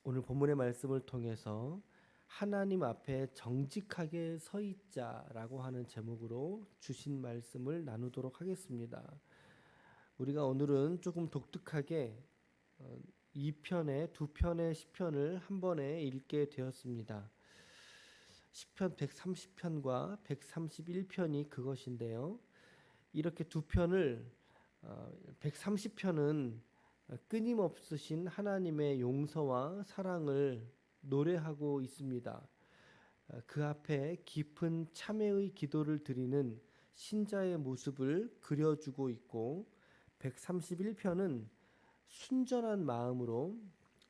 오늘 본문의 말씀을 통해서 하나님 앞에 정직하게 서 있자라고 하는 제목으로 주신 말씀을 나누도록 하겠습니다. 우리가 오늘은 조금 독특하게 2편의 두 편의 시편을 한 번에 읽게 되었습니다. 시편 130편과 131편이 그것인데요. 이렇게 두 편을 130편은 끊임없으신 하나님의 용서와 사랑을 노래하고 있습니다. 그 앞에 깊은 참회의 기도를 드리는 신자의 모습을 그려주고 있고 131편은 순전한 마음으로,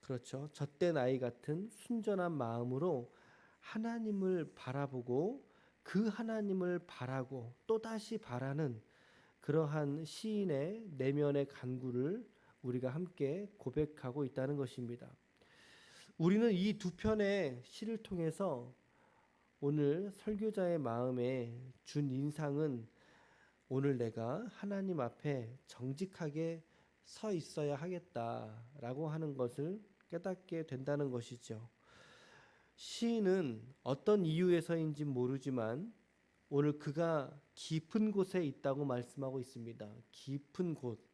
그렇죠, 젖된 아이 같은 순전한 마음으로 하나님을 바라보고 그 하나님을 바라고 또다시 바라는 그러한 시인의 내면의 간구를 우리가 함께 고백하고 있다는 것입니다. 우리는 이 두 편의 시를 통해서 오늘 설교자의 마음에 준 인상은 오늘 내가 하나님 앞에 정직하게 서 있어야 하겠다라고 하는 것을 깨닫게 된다는 것이죠. 시인은 어떤 이유에서인지 모르지만 오늘 그가 깊은 곳에 있다고 말씀하고 있습니다. 깊은 곳.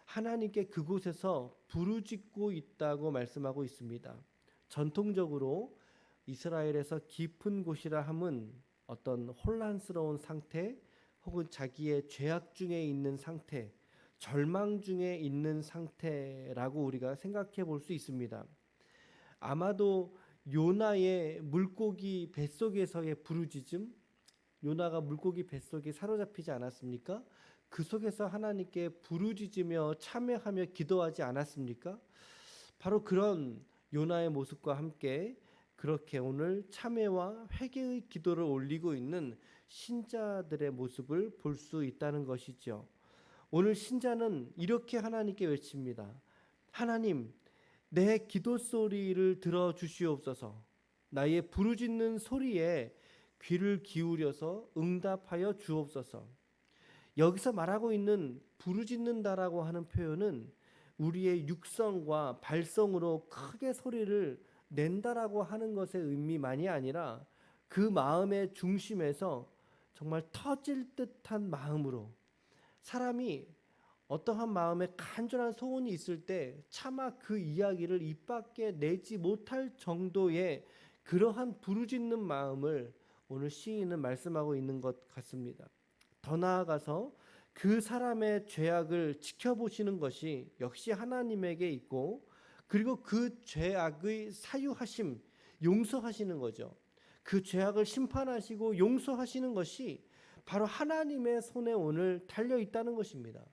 하나님께 그곳에서 부르짖고 있다고 말씀하고 있습니다. 전통적으로 이스라엘에서 깊은 곳이라 함은 어떤 혼란스러운 상태 혹은 자기의 죄악 중에 있는 상태, 절망 중에 있는 상태라고 우리가 생각해 볼 수 있습니다. 아마도 요나의 물고기 뱃속에서의 부르짖음, 요나가 물고기 뱃속에 사로잡히지 않았습니까? 그 속에서 하나님께 부르짖으며 참회하며 기도하지 않았습니까? 바로 그런 요나의 모습과 함께 그렇게 오늘 참회와 회개의 기도를 올리고 있는 신자들의 모습을 볼 수 있다는 것이죠. 오늘 신자는 이렇게 하나님께 외칩니다. 하나님, 내 기도 소리를 들어 주시옵소서. 나의 부르짖는 소리에 귀를 기울여서 응답하여 주옵소서. 여기서 말하고 있는 부르짖는다라고 하는 표현은 우리의 육성과 발성으로 크게 소리를 낸다라고 하는 것의 의미만이 아니라 그 마음의 중심에서 정말 터질 듯한 마음으로, 사람이 어떠한 마음에 간절한 소원이 있을 때 차마 그 이야기를 입 밖에 내지 못할 정도의 그러한 부르짖는 마음을 오늘 시인은 말씀하고 있는 것 같습니다. 더 나아가서 그 사람의 죄악을 지켜보시는 것이 역시 하나님에게 있고, 그리고 그 죄악의 사유하심, 용서하시는 거죠. 그 죄악을 심판하시고 용서하시는 것이 바로 하나님의 손에 오늘 달려 있다는 것입니다.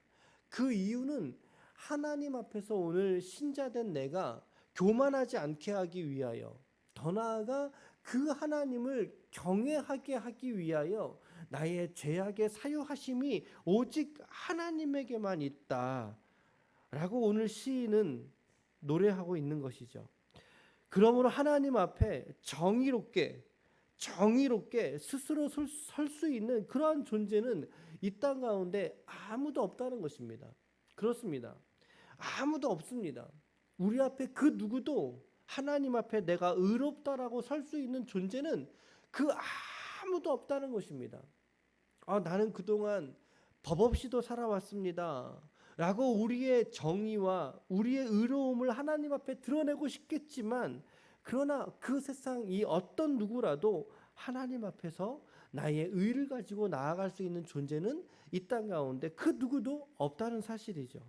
그 이유는 하나님 앞에서 오늘 신자된 내가 교만하지 않게 하기 위하여, 더 나아가 그 하나님을 경외하게 하기 위하여 나의 죄악의 사유하심이 오직 하나님에게만 있다 라고 오늘 시인은 노래하고 있는 것이죠. 그러므로 하나님 앞에 정의롭게 스스로 설 수 있는 그러한 존재는 이 땅 가운데 아무도 없다는 것입니다. 그렇습니다. 아무도 없습니다. 우리 앞에 그 누구도 하나님 앞에 내가 의롭다라고 설 수 있는 존재는 그 아무도 없다는 것입니다. 나는 그동안 법 없이도 살아왔습니다 라고 우리의 정의와 우리의 의로움을 하나님 앞에 드러내고 싶겠지만, 그러나 그 세상 이 어떤 누구라도 하나님 앞에서 나의 의를 가지고 나아갈 수 있는 존재는 이 땅 가운데 그 누구도 없다는 사실이죠.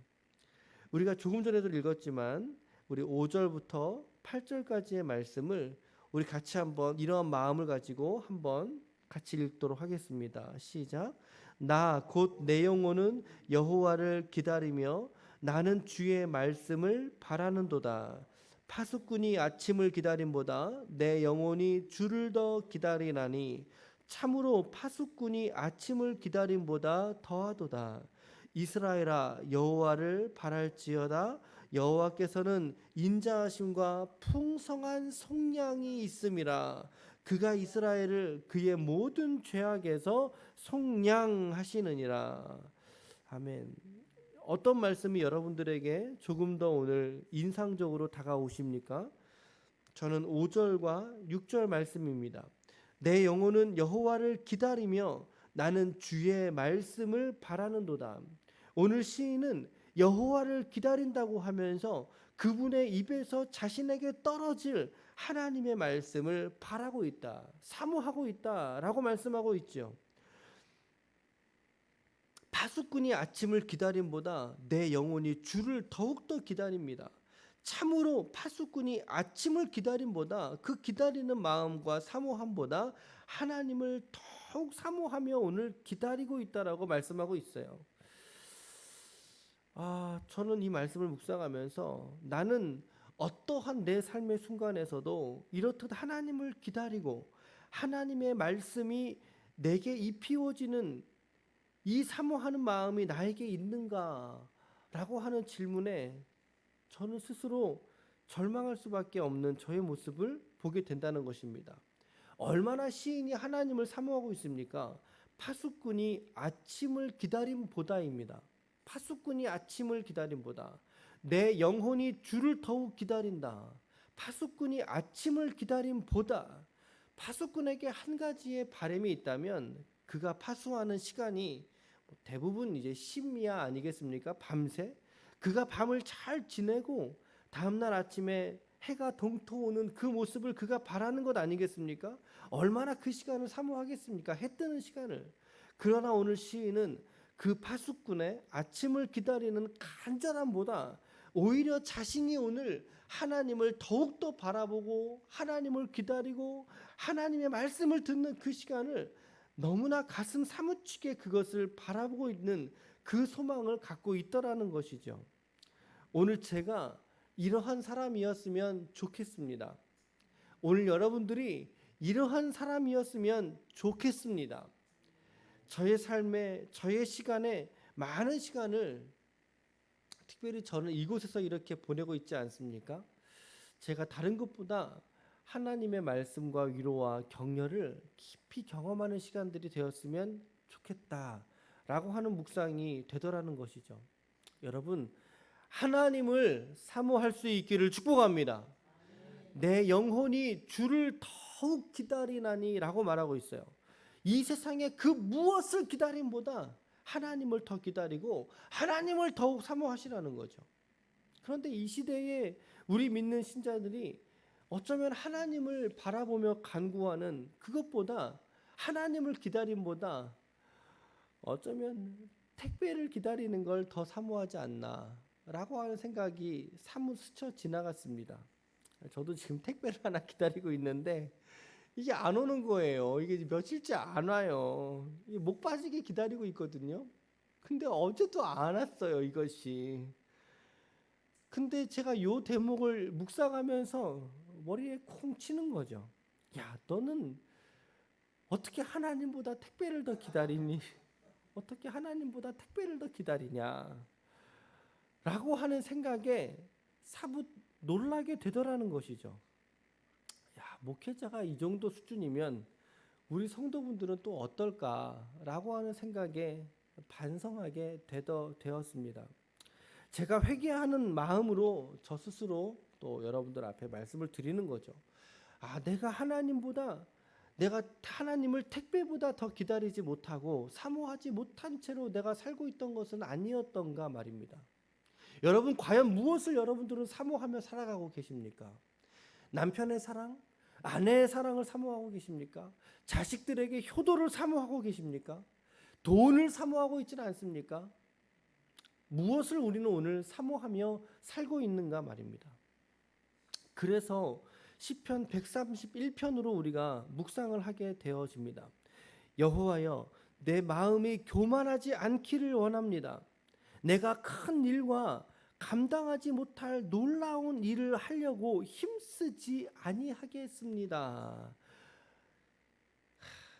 우리가 조금 전에도 읽었지만 우리 5절부터 8절까지의 말씀을 우리 같이 한번 이러한 마음을 가지고 한번 같이 읽도록 하겠습니다. 시작. 나 곧 내 영혼은 여호와를 기다리며 나는 주의 말씀을 바라는도다. 파수꾼이 아침을 기다림보다 내 영혼이 주를 더 기다리나니 참으로 파수꾼이 아침을 기다림보다 더하도다. 이스라엘아 여호와를 바랄지어다. 여호와께서는 인자하심과 풍성한 속량이 있음이라. 그가 이스라엘을 그의 모든 죄악에서 속량하시느니라. 아멘. 어떤 말씀이 여러분들에게 조금 더 오늘 인상적으로 다가오십니까? 저는 5절과 6절 말씀입니다. 내 영혼은 여호와를 기다리며 나는 주의 말씀을 바라는도다. 오늘 시인은 여호와를 기다린다고 하면서 그분의 입에서 자신에게 떨어질 하나님의 말씀을 바라고 있다, 사모하고 있다라고 말씀하고 있죠. 파수꾼이 아침을 기다림보다 내 영혼이 주를 더욱더 기다립니다. 참으로 파수꾼이 아침을 기다림보다 그 기다리는 마음과 사모함보다 하나님을 더욱 사모하며 오늘 기다리고 있다라고 말씀하고 있어요. 저는 이 말씀을 묵상하면서 나는 어떠한 내 삶의 순간에서도 이렇듯 하나님을 기다리고 하나님의 말씀이 내게 입히워지는 이 사모하는 마음이 나에게 있는가라고 하는 질문에 저는 스스로 절망할 수밖에 없는 저의 모습을 보게 된다는 것입니다. 얼마나 시인이 하나님을 사모하고 있습니까? 파수꾼이 아침을 기다림보다입니다. 파수꾼이 아침을 기다림보다 내 영혼이 주를 더욱 기다린다. 파수꾼이 아침을 기다림보다 파수꾼에게 한 가지의 바람이 있다면 그가 파수하는 시간이 대부분 이제 심야 아니겠습니까? 밤새 그가 밤을 잘 지내고 다음날 아침에 해가 동토오는 그 모습을 그가 바라는 것 아니겠습니까? 얼마나 그 시간을 사모하겠습니까? 해 뜨는 시간을. 그러나 오늘 시인은 그 파수꾼의 아침을 기다리는 간절함보다 오히려 자신이 오늘 하나님을 더욱더 바라보고 하나님을 기다리고 하나님의 말씀을 듣는 그 시간을 너무나 가슴 사무치게 그것을 바라보고 있는 그 소망을 갖고 있더라는 것이죠. 오늘 제가 이러한 사람이었으면 좋겠습니다. 오늘 여러분들이 이러한 사람이었으면 좋겠습니다. 저의 삶에, 저의 시간에 많은 시간을 특별히 저는 이곳에서 이렇게 보내고 있지 않습니까? 제가 다른 것보다 하나님의 말씀과 위로와 격려를 깊이 경험하는 시간들이 되었으면 좋겠다라고 하는 묵상이 되더라는 것이죠. 여러분, 하나님을 사모할 수 있기를 축복합니다. 내 영혼이 주를 더욱 기다리나니라고 말하고 있어요. 이 세상에 그 무엇을 기다림보다 하나님을 더 기다리고 하나님을 더욱 사모하시라는 거죠. 그런데 이 시대에 우리 믿는 신자들이 어쩌면 하나님을 바라보며 간구하는 그것보다 하나님을 기다림보다 어쩌면 택배를 기다리는 걸 더 사모하지 않나라고 하는 생각이 사뭇 스쳐 지나갔습니다. 저도 지금 택배를 하나 기다리고 있는데 이게 안 오는 거예요. 이게 며칠째 안 와요. 목 빠지게 기다리고 있거든요. 근데 어제도 안 왔어요, 이것이. 근데 제가 요 대목을 묵상하면서 머리에 콩 치는 거죠. 야, 너는 어떻게 하나님보다 택배를 더 기다리니? 어떻게 하나님보다 택배를 더 기다리냐? 라고 하는 생각에 사뭇 놀라게 되더라는 것이죠. 야, 목회자가 이 정도 수준이면 우리 성도분들은 또 어떨까라고 하는 생각에 반성하게 되었습니다. 제가 회개하는 마음으로 저 스스로 또 여러분들 앞에 말씀을 드리는 거죠. 내가 하나님을 택배보다 더 기다리지 못하고 사모하지 못한 채로 내가 살고 있던 것은 아니었던가 말입니다. 여러분, 과연 무엇을 여러분들은 사모하며 살아가고 계십니까? 남편의 사랑, 아내의 사랑을 사모하고 계십니까? 자식들에게 효도를 사모하고 계십니까? 돈을 사모하고 있지는 않습니까? 무엇을 우리는 오늘 사모하며 살고 있는가 말입니다. 그래서 시편 131편으로 우리가 묵상을 하게 되어집니다. 여호와여, 내 마음이 교만하지 않기를 원합니다. 내가 큰 일과 감당하지 못할 놀라운 일을 하려고 힘쓰지 아니하겠습니다.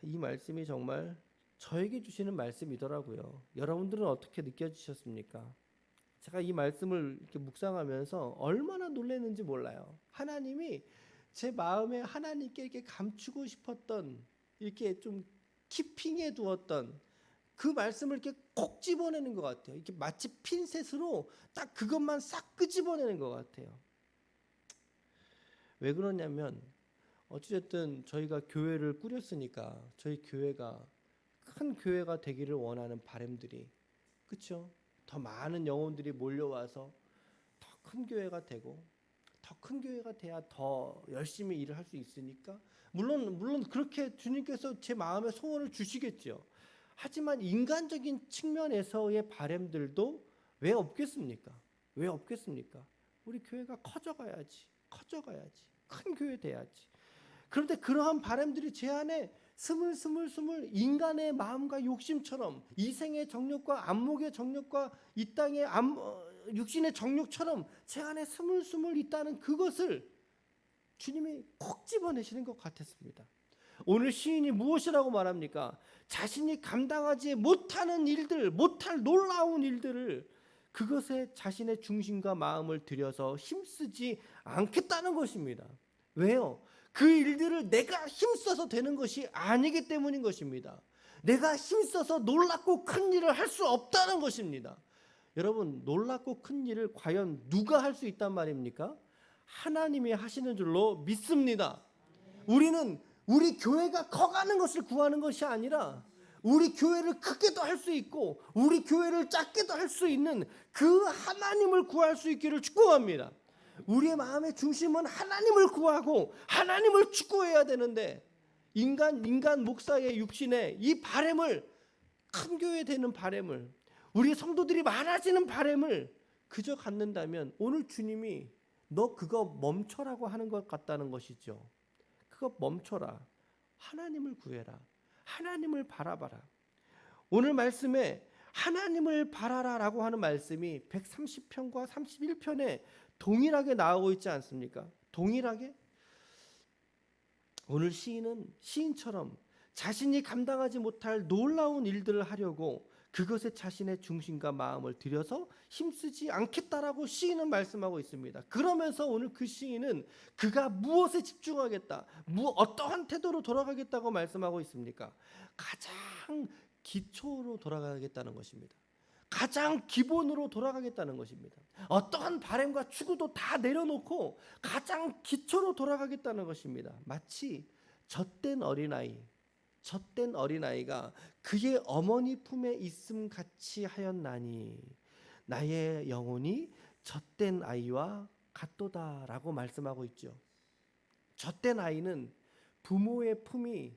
이 말씀이 정말 저에게 주시는 말씀이더라고요. 여러분들은 어떻게 느껴지셨습니까? 제가 이 말씀을 이렇게 묵상하면서 얼마나 놀랐는지 몰라요. 하나님이 제 마음에 하나님께 이렇게 감추고 싶었던, 이렇게 좀 키핑해 두었던 그 말씀을 이렇게 콕 집어내는 것 같아요. 이렇게 마치 핀셋으로 딱 그것만 싹 끄집어내는 것 같아요. 왜 그러냐면 어찌됐든 저희가 교회를 꾸렸으니까 저희 교회가 큰 교회가 되기를 원하는 바람들이, 그렇죠? 더 많은 영혼들이 몰려와서 더 큰 교회가 되고 더 큰 교회가 돼야 더 열심히 일을 할 수 있으니까 물론 그렇게 주님께서 제 마음에 소원을 주시겠죠. 하지만 인간적인 측면에서의 바람들도 왜 없겠습니까? 왜 없겠습니까? 우리 교회가 커져가야지. 큰 교회 돼야지. 그런데 그러한 바람들이 제 안에 스물스물 인간의 마음과 욕심처럼, 이생의 정욕과 안목의 정욕과 이 땅의 육신의 정욕처럼 제 안에 스물스물 있다는 그것을 주님이 콕 집어내시는 것 같았습니다. 오늘 시인이 무엇이라고 말합니까? 자신이 감당하지 못하는 일들, 못할 놀라운 일들을 그것에 자신의 중심과 마음을 들여서 힘쓰지 않겠다는 것입니다. 왜요? 그 일들을 내가 힘써서 되는 것이 아니기 때문인 것입니다. 내가 힘써서 놀랍고 큰 일을 할 수 없다는 것입니다. 여러분, 놀랍고 큰 일을 과연 누가 할 수 있단 말입니까? 하나님이 하시는 줄로 믿습니다. 우리는 우리 교회가 커가는 것을 구하는 것이 아니라 우리 교회를 크게도 할 수 있고 우리 교회를 작게도 할 수 있는 그 하나님을 구할 수 있기를 축복합니다. 우리의 마음의 중심은 하나님을 구하고 하나님을 축구해야 되는데 인간 목사의 육신의 이 바람을, 큰 교회 되는 바람을, 우리 성도들이 많아지는 바람을 그저 갖는다면 오늘 주님이 너 그거 멈춰라고 하는 것 같다는 것이죠. 그거 멈춰라. 하나님을 구해라. 하나님을 바라봐라. 오늘 말씀에 하나님을 바라라라고 하는 말씀이 130편과 31편에 동일하게 나오고 있지 않습니까? 동일하게? 오늘 시인은 시인처럼 자신이 감당하지 못할 놀라운 일들을 하려고 그것에 자신의 중심과 마음을 들여서 힘쓰지 않겠다라고 시인은 말씀하고 있습니다. 그러면서 오늘 그 시인은 그가 무엇에 집중하겠다, 어떠한 태도로 돌아가겠다고 말씀하고 있습니까? 가장 기초로 돌아가겠다는 것입니다. 가장 기본으로 돌아가겠다는 것입니다. 어떠한 바람과 추구도 다 내려놓고 가장 기초로 돌아가겠다는 것입니다. 마치 젖된 어린아이가 그의 어머니 품에 있음 같이 하였나니 나의 영혼이 젖된 아이와 같도다라고 말씀하고 있죠. 젖된 아이는 부모의 품에,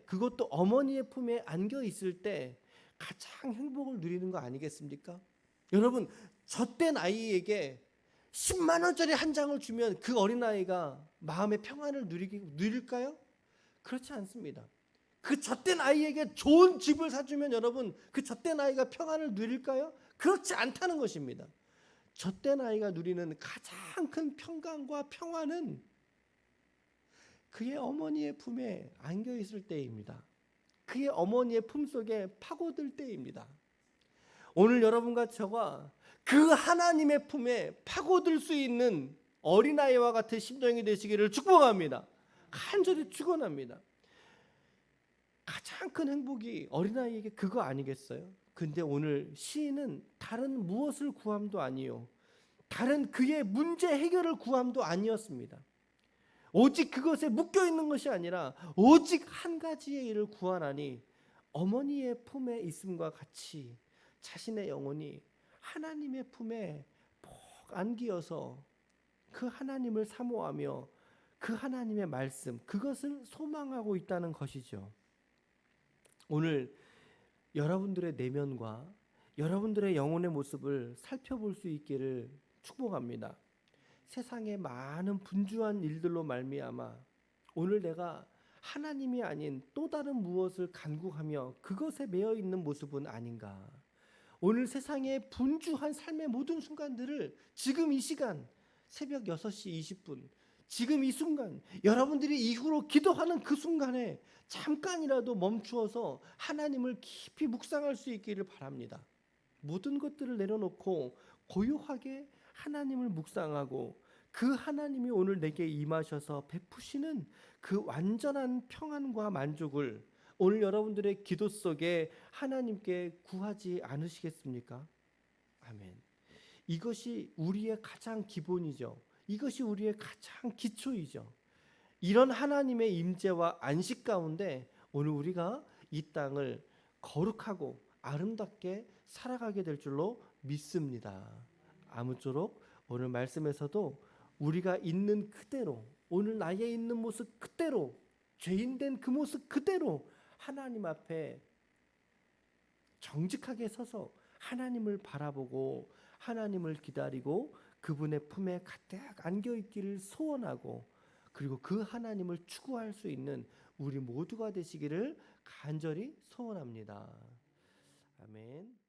그것도 어머니의 품에 안겨 있을 때 가장 행복을 누리는 거 아니겠습니까? 여러분, 젖된 아이에게 10만 원짜리 한 장을 주면 그 어린아이가 마음의 평안을 누릴까요? 그렇지 않습니다. 그 젖된 아이에게 좋은 집을 사주면 여러분, 그 젖된 아이가 평안을 누릴까요? 그렇지 않다는 것입니다. 젖된 아이가 누리는 가장 큰 평강과 평안은 그의 어머니의 품에 안겨 있을 때입니다. 그의 어머니의 품속에 파고들 때입니다. 오늘 여러분과 저가 그 하나님의 품에 파고들 수 있는 어린아이와 같은 심정이 되시기를 축복합니다. 간절히 축원합니다. 가장 큰 행복이 어린아이에게 그거 아니겠어요? 근데 오늘 시인은 다른 무엇을 구함도 아니요, 다른 그의 문제 해결을 구함도 아니었습니다. 오직 그것에 묶여 있는 것이 아니라 오직 한 가지의 일을 구하나니 어머니의 품에 있음과 같이 자신의 영혼이 하나님의 품에 푹 안기어서 그 하나님을 사모하며 그 하나님의 말씀, 그것을 소망하고 있다는 것이죠. 오늘 여러분들의 내면과 여러분들의 영혼의 모습을 살펴볼 수 있기를 축복합니다. 세상의 많은 분주한 일들로 말미암아 오늘 내가 하나님이 아닌 또 다른 무엇을 간구하며 그것에 매여 있는 모습은 아닌가? 오늘 세상의 분주한 삶의 모든 순간들을 지금 이 시간 새벽 6시 20분 지금 이 순간 여러분들이 이후로 기도하는 그 순간에 잠깐이라도 멈추어서 하나님을 깊이 묵상할 수 있기를 바랍니다. 모든 것들을 내려놓고 고요하게 하나님을 묵상하고 그 하나님이 오늘 내게 임하셔서 베푸시는 그 완전한 평안과 만족을 오늘 여러분들의 기도 속에 하나님께 구하지 않으시겠습니까? 아멘. 이것이 우리의 가장 기본이죠. 이것이 우리의 가장 기초이죠. 이런 하나님의 임재와 안식 가운데 오늘 우리가 이 땅을 거룩하고 아름답게 살아가게 될 줄로 믿습니다. 아무쪼록 오늘 말씀에서도 우리가 있는 그대로, 오늘 나의 있는 모습 그대로, 죄인된 그 모습 그대로 하나님 앞에 정직하게 서서 하나님을 바라보고 하나님을 기다리고 그분의 품에 가득 안겨 있기를 소원하고, 그리고 그 하나님을 추구할 수 있는 우리 모두가 되시기를 간절히 소원합니다. 아멘.